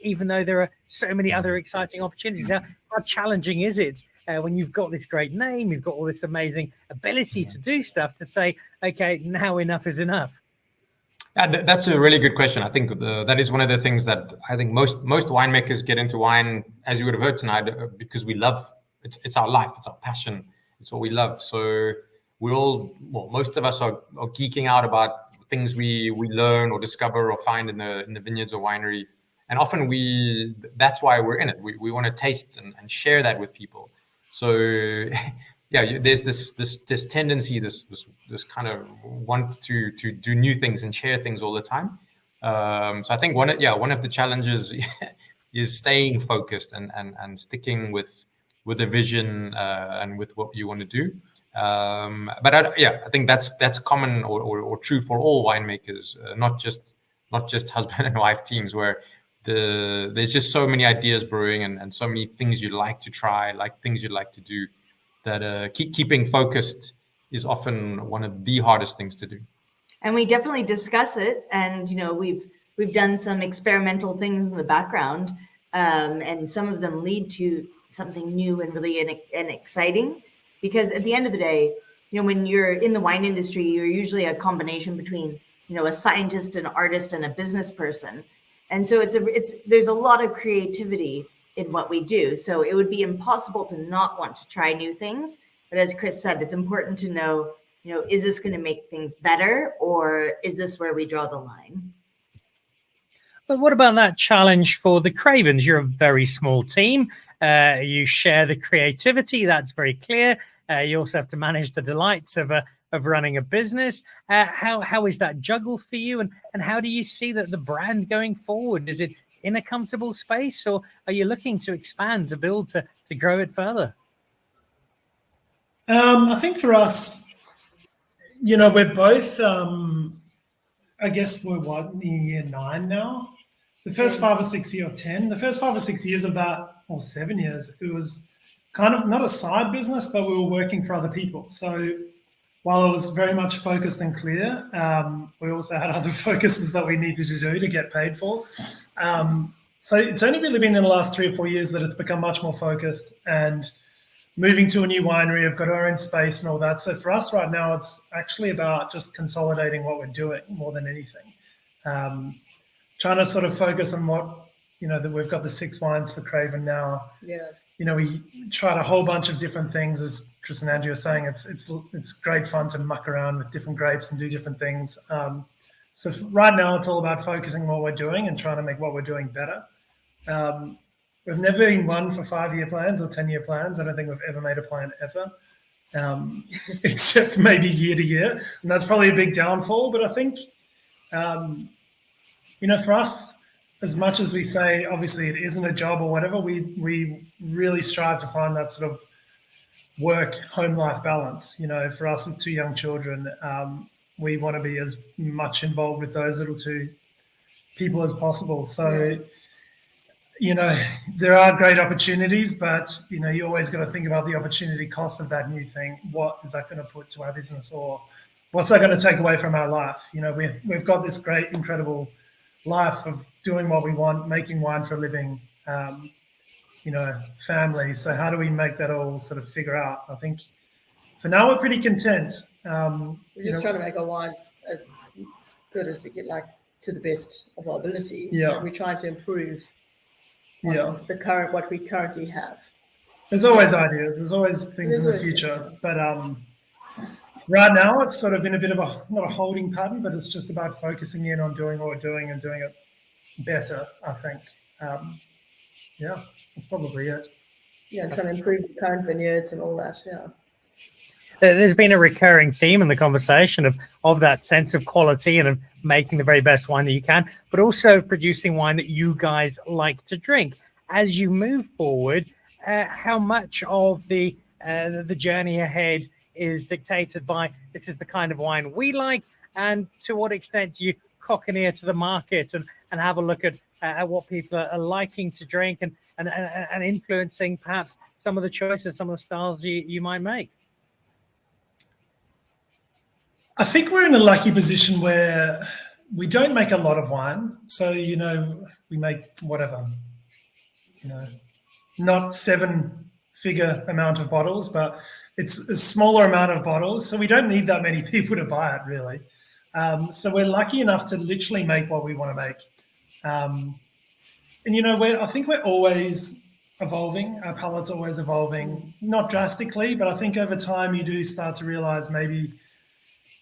even though there are so many other exciting opportunities? How challenging is it when you've got this great name, you've got all this amazing ability to do stuff, to say, okay, now enough is enough? Yeah, that's a really good question. I think that is one of the things that I think most winemakers get into wine, as you would have heard tonight, because we love it's our life, it's our passion, it's what we love. So most of us are geeking out about things we learn or discover or find in the vineyards or winery. And often that's why we're in it. We want to taste and share that with people. So yeah, there's this tendency, this kind of want to do new things and share things all the time. So I think one of the challenges is staying focused and sticking with a vision and with what you want to do. But I think that's common or true for all winemakers, not just husband and wife teams, where there's just so many ideas brewing and so many things you'd like to try, things you'd like to do, that keeping focused is often one of the hardest things to do. And we definitely discuss it, and we've done some experimental things in the background, and some of them lead to something new and really and exciting. Because at the end of the day, when you're in the wine industry, you're usually a combination between a scientist, an artist, and a business person. And so there's a lot of creativity in what we do. So it would be impossible to not want to try new things. But as Chris said, it's important to know, is this going to make things better, or is this where we draw the line? But what about that challenge for the Cravens? You're a very small team. You share the creativity. That's very clear. You also have to manage the delights of running a business. How is that juggle for you? And how do you see that the brand going forward? Is it in a comfortable space, or are you looking to expand, to build, to grow it further? I think for us, we're both, I guess we're in year 9 now. The first 5 or 6 years, or 10, the first 5 or 6 years of that, or 7 years, it was kind of not a side business, but we were working for other people. So while it was very much focused and clear, we also had other focuses that we needed to do to get paid for. So it's only really been in the last 3 or 4 years that it's become much more focused, and moving to a new winery, I've got our own space and all that. So for us right now, it's actually about just consolidating what we're doing more than anything. Trying to sort of focus on what, that we've got the 6 wines for Craven now. Yeah. We tried a whole bunch of different things, as Chris and Andrea were saying. It's great fun to muck around with different grapes and do different things. So right now, it's all about focusing on what we're doing and trying to make what we're doing better. We've never been one for 5-year plans or 10-year plans. I don't think we've ever made a plan ever, except maybe year to year. And that's probably a big downfall. But I think, for us, as much as we say, obviously, it isn't a job or whatever, we really strive to find that sort of work-home life balance. For us with 2 young children, we want to be as much involved with those little 2 people as possible. So, there are great opportunities, but, you always got to think about the opportunity cost of that new thing. What is that going to put to our business, or what's that going to take away from our life? We've got this great, incredible life of doing what we want, making wine for a living, family. So how do we make that all sort of figure out? I think for now we're pretty content. We're just trying to make our wines as good as we get, to the best of our ability. Yeah. And we're trying to improve what we currently have. There's always ideas. There's always things in the future. But right now it's sort of in a bit of not a holding pattern, but it's just about focusing in on doing what we're doing and doing it better, I think. That's probably it. Yeah, trying to improve the current vineyards and all that, yeah. There's been a recurring theme in the conversation of that sense of quality and of making the very best wine that you can, but also producing wine that you guys like to drink. As you move forward, how much of the journey ahead is dictated by this is the kind of wine we like, and to what extent do you cock an ear to the market and have a look at what people are liking to drink and influencing perhaps some of the choices, some of the styles you might make? I think we're in a lucky position where we don't make a lot of wine. So, we make whatever, not 7-figure amount of bottles, but it's a smaller amount of bottles. So we don't need that many people to buy it, really. So we're lucky enough to literally make what we want to make. I think we're always evolving. Our palate's always evolving, not drastically, but I think over time you do start to realize maybe,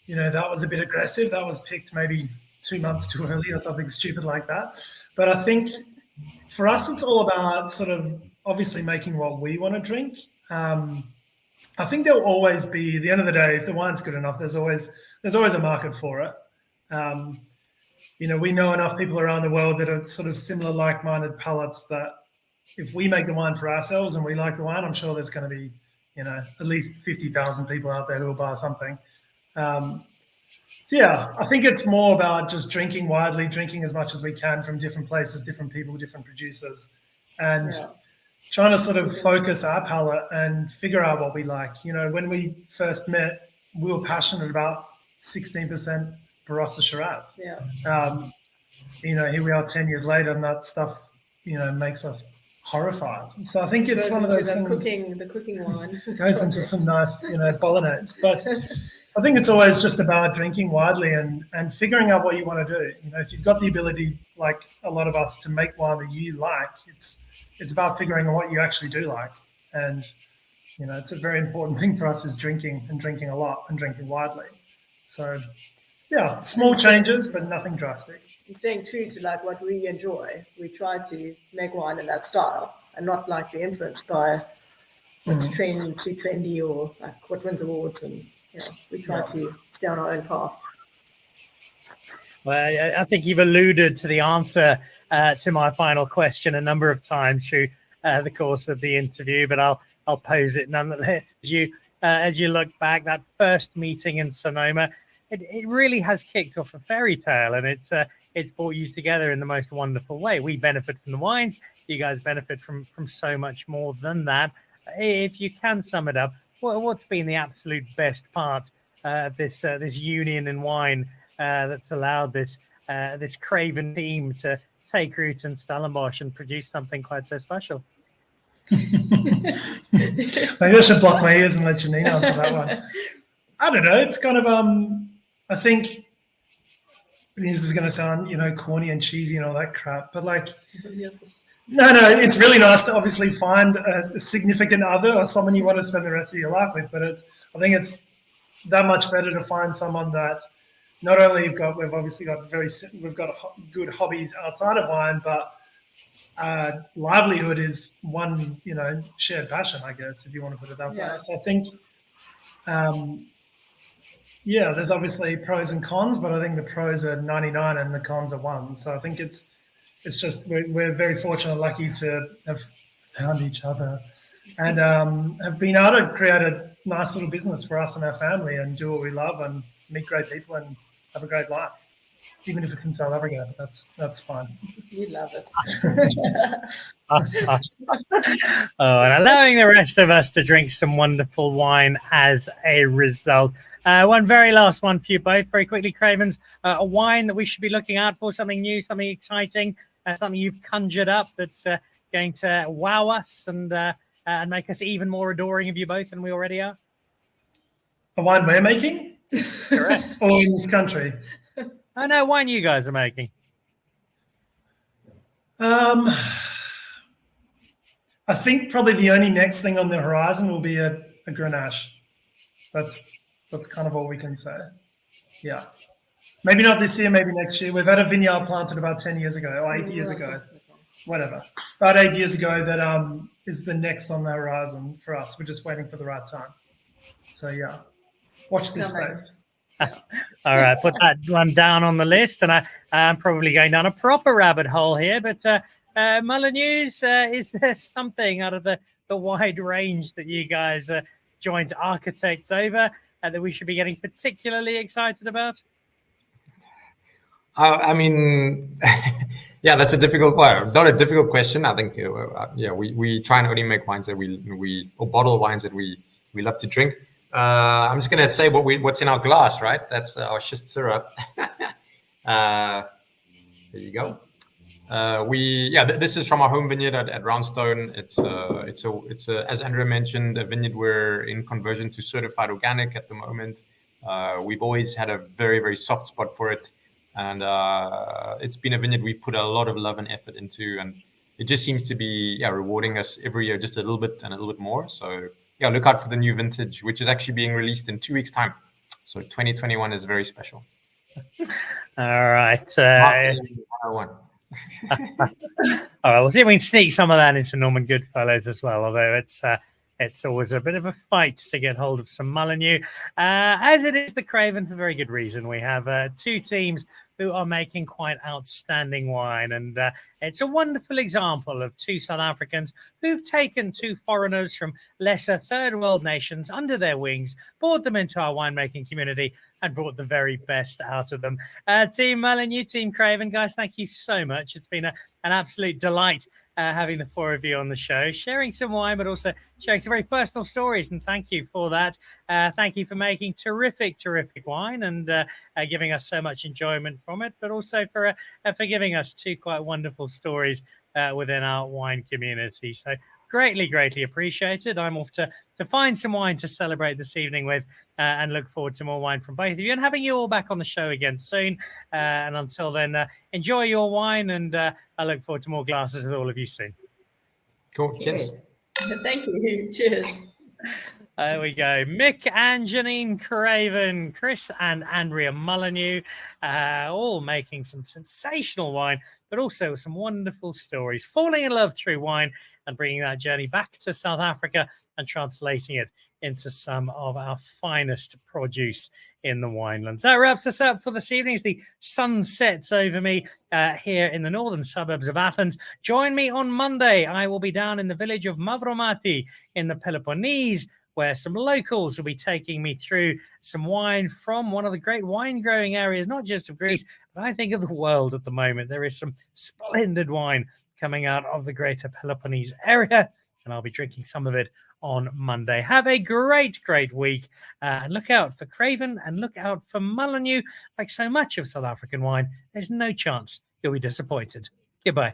that was a bit aggressive. That was picked maybe 2 months too early or something stupid like that. But I think for us, it's all about sort of obviously making what we want to drink. I think there'll always be, at the end of the day, if the wine's good enough, there's always a market for it. We know enough people around the world that are sort of similar, like-minded palates that if we make the wine for ourselves and we like the wine, I'm sure there's going to be, at least 50,000 people out there who will buy something. So yeah, I think it's more about just drinking widely, drinking as much as we can from different places, different people, different producers, and trying to sort of focus our palate and figure out what we like. When we first met, we were passionate about 16% Barossa Shiraz. Here we are 10 years later, and that stuff, makes us horrified. So I think it's one of those things. The cooking wine goes into some nice, bolognese. But I think it's always just about drinking widely and figuring out what you want to do. If you've got the ability, like a lot of us, to make wine that you like, it's about figuring out what you actually do like. And, it's a very important thing for us is drinking and drinking a lot and drinking widely. So, yeah, small changes, but nothing drastic. And staying true to like what we enjoy. We try to make wine in that style and not like be influenced by what's trendy, too trendy, or like what wins awards. And we try to stay on our own path. Well, I think you've alluded to the answer to my final question a number of times through the course of the interview, but I'll pose it nonetheless. As you look back, that first meeting in Sonoma, it really has kicked off a fairy tale, and it's brought you together in the most wonderful way. We benefit from the wines. You guys benefit from so much more than that. If you can sum it up, what's been the absolute best part of this union in wine that's allowed this Craven team to take root in Stellenbosch and produce something quite so special? Maybe I should block my ears and let Jeanine answer that one. I don't know. It's kind of I think this is going to sound corny and cheesy and all that crap, but like no, it's really nice to obviously find a significant other or someone you want to spend the rest of your life with. But I think it's that much better to find someone that not only we've got good hobbies outside of wine, but livelihood is one shared passion, I guess, if you want to put it that way. So I think there's obviously pros and cons, but I think the pros are 99 and the cons are 1. So I think it's just we're very fortunate, lucky to have found each other and have been able to create a nice little business for us and our family and do what we love and meet great people and have a great life, even if it's in South Africa. That's fine. You love it. And allowing the rest of us to drink some wonderful wine as a result. One very last one for you both, very quickly, Cravens. A wine that we should be looking out for, something new, something exciting, something you've conjured up that's going to wow us and make us even more adoring of you both than we already are? A wine we're making? Correct. Or in this country? I know wine you guys are making. I think probably the only next thing on the horizon will be a Grenache. That's kind of all we can say. Yeah. Maybe not this year, maybe next year. We've had a vineyard planted about 10 years ago or 8 years ago. Whatever. About 8 years ago that is the next on the horizon for us. We're just waiting for the right time. So, yeah. Watch this space. All right, put that one down on the list, and I'm probably going down a proper rabbit hole here. But Mullineux, is there something out of the wide range that you guys joined architects over that we should be getting particularly excited about? I mean, yeah, that's a difficult, not a difficult question. I think, we try and only make wines that or bottle wines that we love to drink. I'm just going to say what's in our glass, right? That's our schist syrup. There you go. This is from our home vineyard at Roundstone. It's as Andrea mentioned, a vineyard we're in conversion to certified organic at the moment. We've always had a very, very soft spot for it. And it's been a vineyard we put a lot of love and effort into. And it just seems to be rewarding us every year just a little bit and a little bit more. So look out for the new vintage, which is actually being released in 2 weeks' time. So 2021 is very special. All right. Marketing 101. All right, we'll see if we can sneak some of that into Norman Goodfellows as well, although it's always a bit of a fight to get hold of some Mullineux, as it is the Craven for very good reason. We have 2 teams who are making quite outstanding wine, and it's a wonderful example of 2 South Africans who've taken 2 foreigners from lesser third world nations under their wings, brought them into our winemaking community, and brought the very best out of them. Team Mullineux, Team Craven, guys, thank you so much. It's been an absolute delight having the 4 of you on the show, sharing some wine, but also sharing some very personal stories. And thank you for that. Thank you for making terrific wine and giving us so much enjoyment from it, but also for giving us 2 quite wonderful stories within our wine community. So greatly appreciated. I'm off to find some wine to celebrate this evening with, and look forward to more wine from both of you and having you all back on the show again soon. And until then, enjoy your wine, and I look forward to more glasses with all of you soon. Cool. Cheers. Thank you. Cheers. There we go. Mick and Jeanine Craven, Chris and Andrea Mullineux, all making some sensational wine, but also some wonderful stories, falling in love through wine and bringing that journey back to South Africa and translating it into some of our finest produce in the winelands. That wraps us up for this evening as the sun sets over me here in the northern suburbs of Athens. Join me on Monday. I will be down in the village of Mavromati in the Peloponnese, where some locals will be taking me through some wine from one of the great wine growing areas, not just of Greece, but I think of the world at the moment. There is some splendid wine coming out of the greater Peloponnese area, and I'll be drinking some of it on Monday. Have a great week, and look out for Craven and look out for Mullineux. Like so much of South African wine, there's no chance you'll be disappointed. Goodbye.